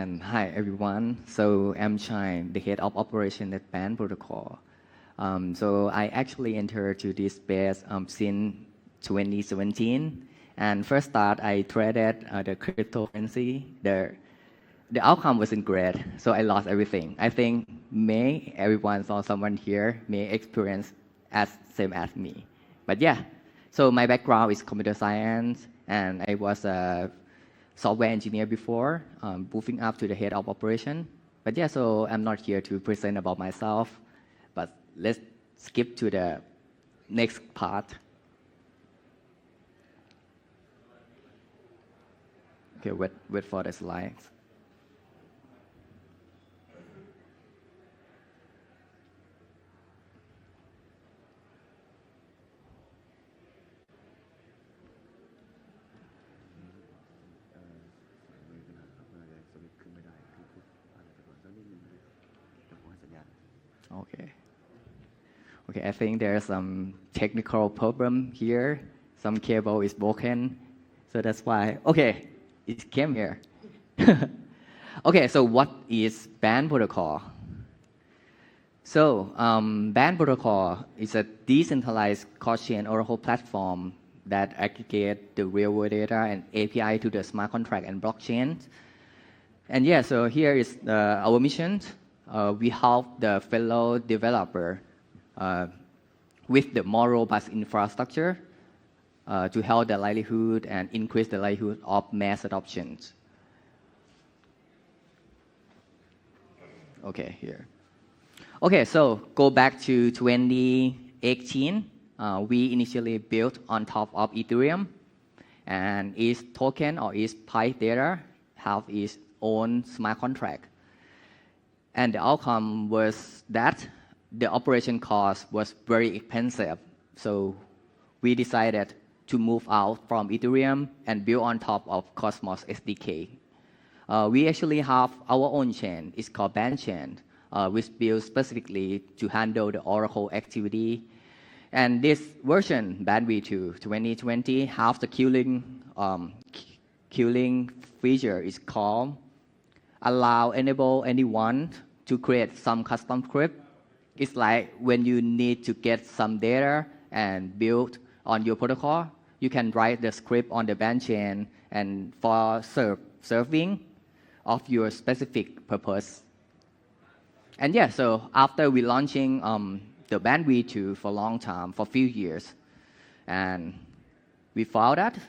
and hi everyone. So I'm Chai, the head of operation at Band Protocol. So I actually entered to this space since 2017. And first start, I traded the cryptocurrency. The outcome wasn't great, so I lost everything. I think everyone or someone here may experience as same as me. But yeah, so my background is computer science, and I was a software engineer before, moving up to the head of operation. But yeah, so I'm not here to present about myself, but let's skip to the next part. Okay, wait for the slides. Okay, I think there's some technical problem here. Some cable is broken, so that's why. Okay, it came here. Okay, so what is band protocol? So band protocol is a decentralized cross-chain Oracle platform that aggregate the real-world data and API to the smart contract and blockchain. And yeah, so here is our mission. We help the fellow developer with the more robust infrastructure to help the livelihood and increase the livelihood of mass adoption. Okay, here. Okay, so go back to 2018. We initially built on top of Ethereum, and each token or each pipe data have its own smart contract. And the outcome was that the operation cost was very expensive. So we decided to move out from Ethereum and build on top of Cosmos SDK. We actually have our own chain. It's called Band Chain, which built specifically to handle the Oracle activity. And this version, Band V.3 2020, have the queuing feature is called enable anyone to create some custom script. It's like when you need to get some data and build on your protocol, you can write the script on the band chain and for serving of your specific purpose. And yeah, so after we launching the band V2 for a long time, for a few years, and we found that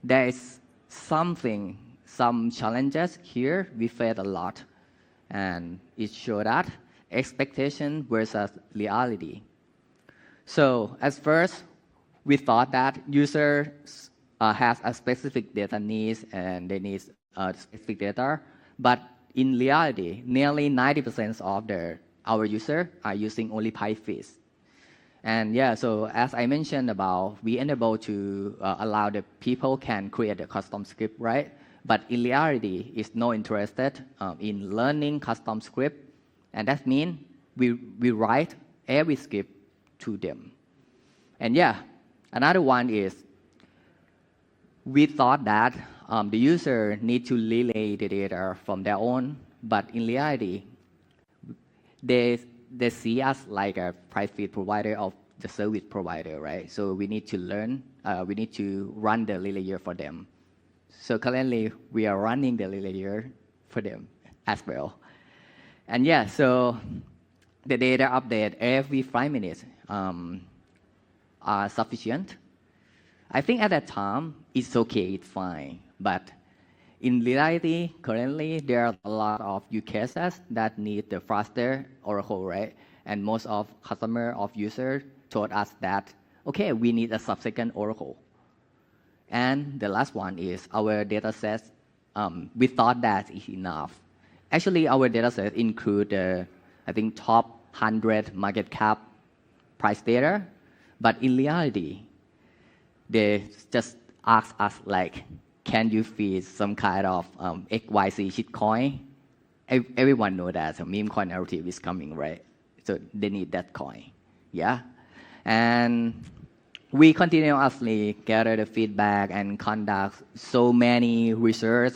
there is some challenges here. We faced a lot, and it showed that expectation versus reality. So at first, we thought that users has a specific data needs and they need specific data, but in reality, nearly 90% of our users are using only PyFish. And yeah, so as I mentioned about, we enable to allow the people can create a custom script, right? But in reality, it's no interested in learning custom script. And that means we write every script to them. And yeah, another one is we thought that the user need to relay the data from their own, but in reality, they see us like a private provider of the service provider, right? So we need to learn, we need to run the relayer for them. So currently, we are running the relayer for them as well. And yeah, so the data update every 5 minutes are sufficient. I think at that time, it's okay, it's fine. But in reality, currently, there are a lot of use cases that need the faster Oracle, right? And most of customer of users told us that, okay, we need a sub-second Oracle. And the last one is our data sets. We thought that is enough. Actually, our data set include I think top 100 market cap price data, but in reality, they just ask us like, can you feed some kind of XYZ shitcoin? Everyone know that a meme coin narrative is coming, right? So they need that coin, yeah. And we continuously gather the feedback and conduct so many research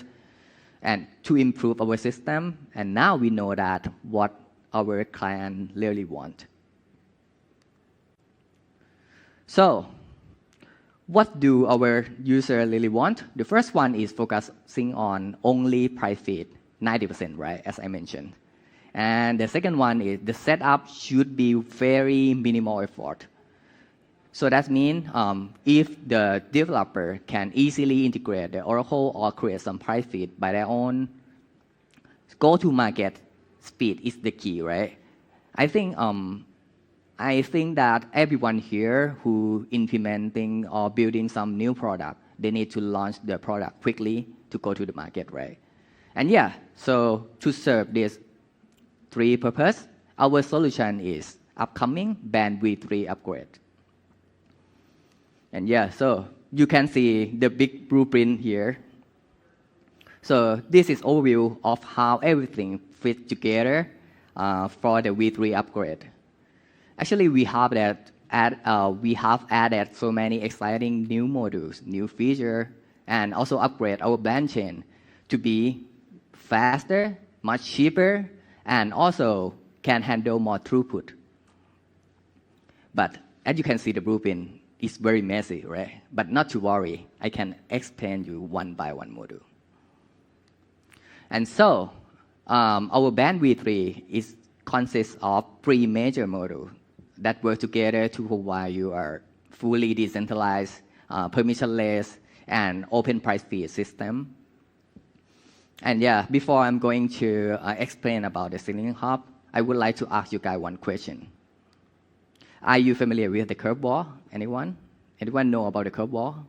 and to improve our system. And now we know that what our client really want. So what do our user really want? The first one is focusing on only price feed, 90%, right, as I mentioned. And the second one is the setup should be very minimal effort. So that means if the developer can easily integrate the Oracle or create some price feed by their own, go-to-market speed is the key, right? I think that everyone here who implementing or building some new product, they need to launch the product quickly to go to the market, right? And yeah, so to serve these three purposes, our solution is upcoming Band V3 upgrade. And yeah, so you can see the big blueprint here. So this is overview of how everything fits together for the V3 upgrade. Actually, we have added so many exciting new modules, new features, and also upgrade our band chain to be faster, much cheaper, and also can handle more throughput. But as you can see, the blueprint is very messy, right? But not to worry, I can explain you one by one module. And so our Band V3 consists of three major modules that work together to provide you a fully decentralized, permissionless, and open price feed system. And yeah, before I'm going to explain about the Signaling Hub, I would like to ask you guys one question. Are you familiar with the curveball? Anyone? Anyone know about the curveball?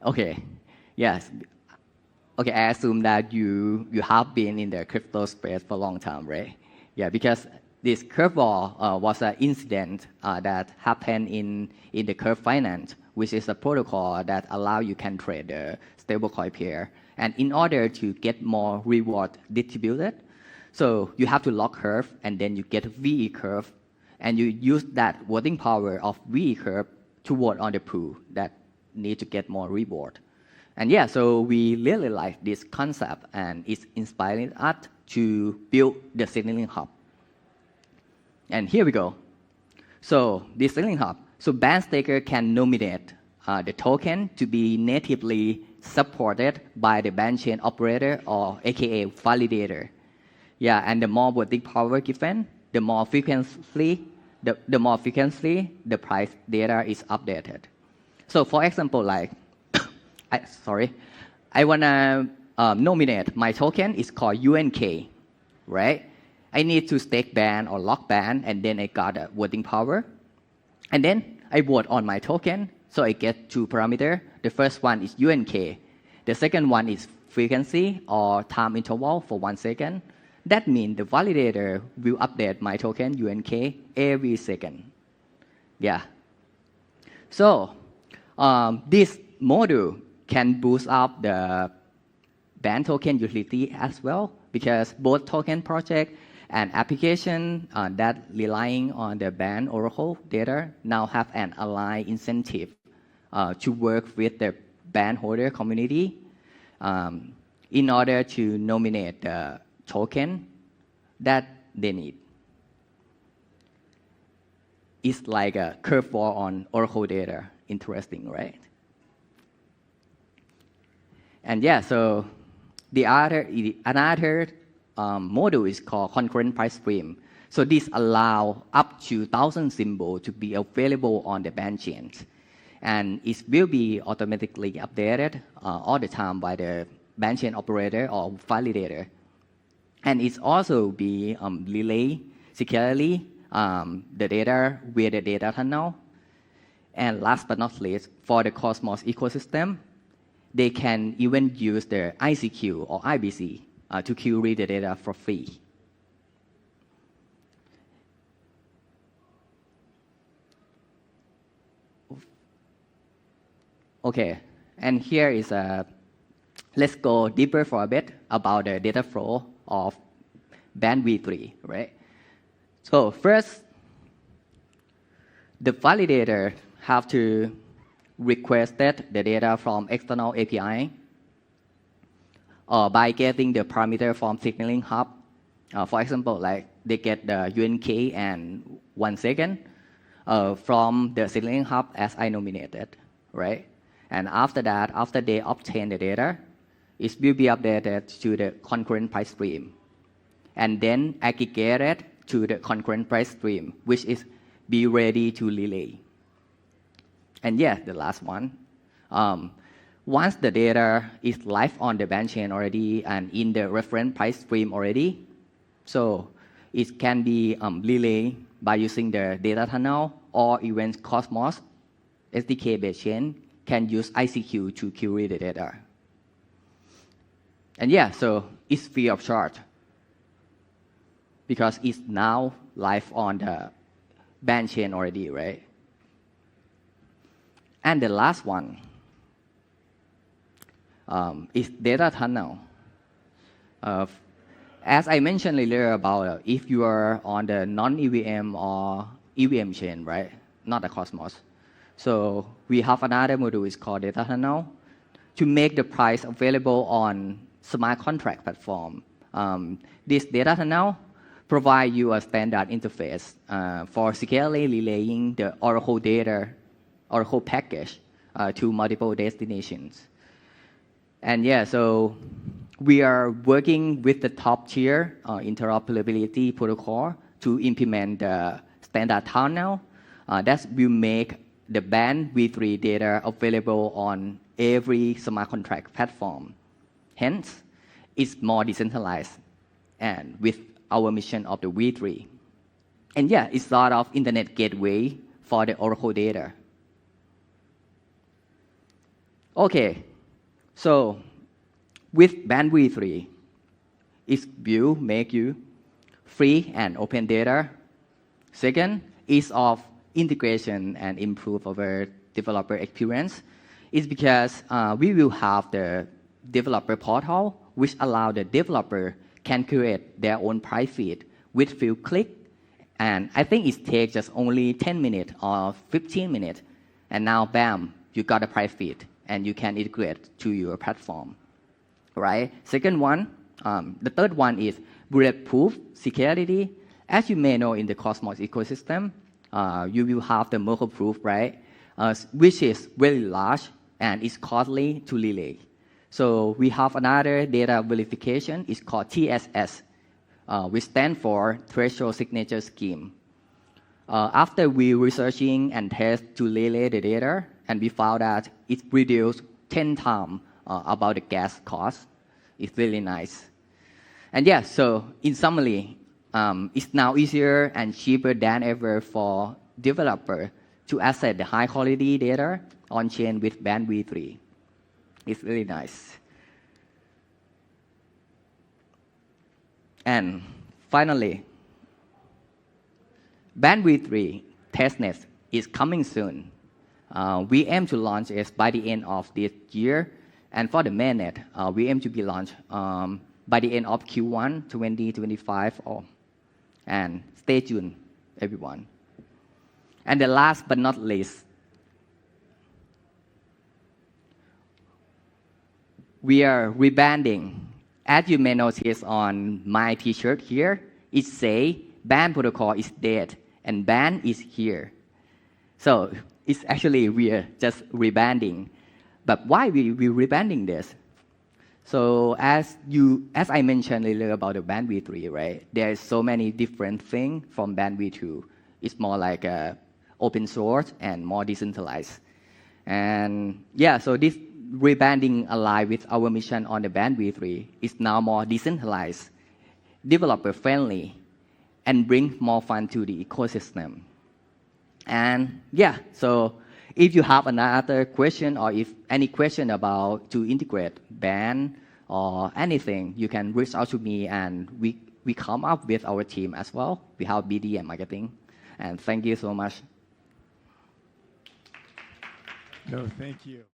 Okay. Yes. Okay, I assume that you have been in the crypto space for a long time, right? Yeah, because this curveball was an incident that happened in the Curve Finance, which is a protocol that allows you can trade the stablecoin pair. And in order to get more reward distributed, so you have to lock curve, and then you get a VE curve, and you use that voting power of VE curve to vote on the pool that need to get more reward. And yeah, so we really like this concept, and it's inspiring us to build the Signaling Hub. And here we go. So this Signaling Hub, so band staker can nominate the token to be natively supported by the band chain operator or AKA validator. Yeah, and the more voting power given, the more frequently the price data is updated. So for example, like, I wanna nominate my token is called UNK, right? I need to stake band or lock band, and then I got a voting power. And then I vote on my token, so I get two parameters. The first one is UNK. The second one is frequency or time interval for 1 second. That means the validator will update my token UNK every second. Yeah. So this module can boost up the band token utility as well, because both token project and application that relying on the band Oracle data now have an aligned incentive to work with the band holder community in order to nominate the token that they need. It's like a curveball on Oracle data. Interesting, right? And yeah, so another module is called concurrent price stream. So this allows up to 1,000 symbols to be available on the band chains. And it will be automatically updated all the time by the band chain operator or validator. And it's also be relayed securely the data via the data tunnel. And last but not least, for the Cosmos ecosystem, they can even use the ICQ or IBC to query the data for free. Okay, and here is let's go deeper for a bit about the data flow of Band V3, right? So first, the validator have to requested the data from external API, or by getting the parameter from signaling hub. For example, like they get the UNK and 1 second from the signaling hub as I nominated, right? And after that, after they obtain the data, it will be updated to the concurrent price stream, and then aggregated to the concurrent price stream, which is be ready to relay. And yeah, the last one. Once the data is live on the band chain already and in the reference price stream already, so it can be relayed by using the data tunnel, or even Cosmos SDK-based chain can use ICQ to query the data. And yeah, so it's free of charge because it's now live on the band chain already, right? And the last one is data tunnel. As I mentioned earlier about if you are on the non-EVM or EVM chain, right? Not the Cosmos. So we have another module is called data tunnel to make the price available on smart contract platform. This data tunnel provide you a standard interface for securely relaying the Oracle data, Oracle package to multiple destinations. And yeah, so we are working with the top tier interoperability protocol to implement the standard tunnel that will make the band V3 data available on every smart contract platform. Hence, it's more decentralized and with our mission of the V3. And yeah, it's sort of internet gateway for the Oracle data. Okay, so with band V3, it will make you free and open data. Second, ease of integration and improve our developer experience is because we will have the developer portal, which allow the developer can create their own price feed with few clicks. And I think it takes just only 10 minutes or 15 minutes. And now, bam, you got a price feed and you can integrate to your platform, right? Second one, the third one is bulletproof security. As you may know, in the Cosmos ecosystem, you will have the Merkle proof, right? Which is very large and is costly to relay. So we have another data verification. It's called TSS, which stands for Threshold Signature Scheme. After we researching and test to relay the data, and we found that it reduced 10 times about the gas cost. It's really nice. And yeah, so in summary, it's now easier and cheaper than ever for developer to access the high quality data on chain with band V3. It's really nice. And finally, band V3 testnet is coming soon. We aim to launch it by the end of this year. And for the mainnet, we aim to be launched by the end of Q1 2025. And stay tuned, everyone. And the last but not least, we are rebranding. As you may notice on my t-shirt here, it says band protocol is dead and band is here. So it's actually we are just rebranding. But why we rebranding this? So as I mentioned earlier about the band V3, right? There's so many different things from band V2. It's more like open source and more decentralized. And yeah, so this rebranding align with our mission on the band V3 is now more decentralized, developer friendly, and bring more fun to the ecosystem. And yeah, so if you have another question or if any question about to integrate band or anything, you can reach out to me and we come up with our team as well. We have BD and marketing. And thank you so much. No, thank you.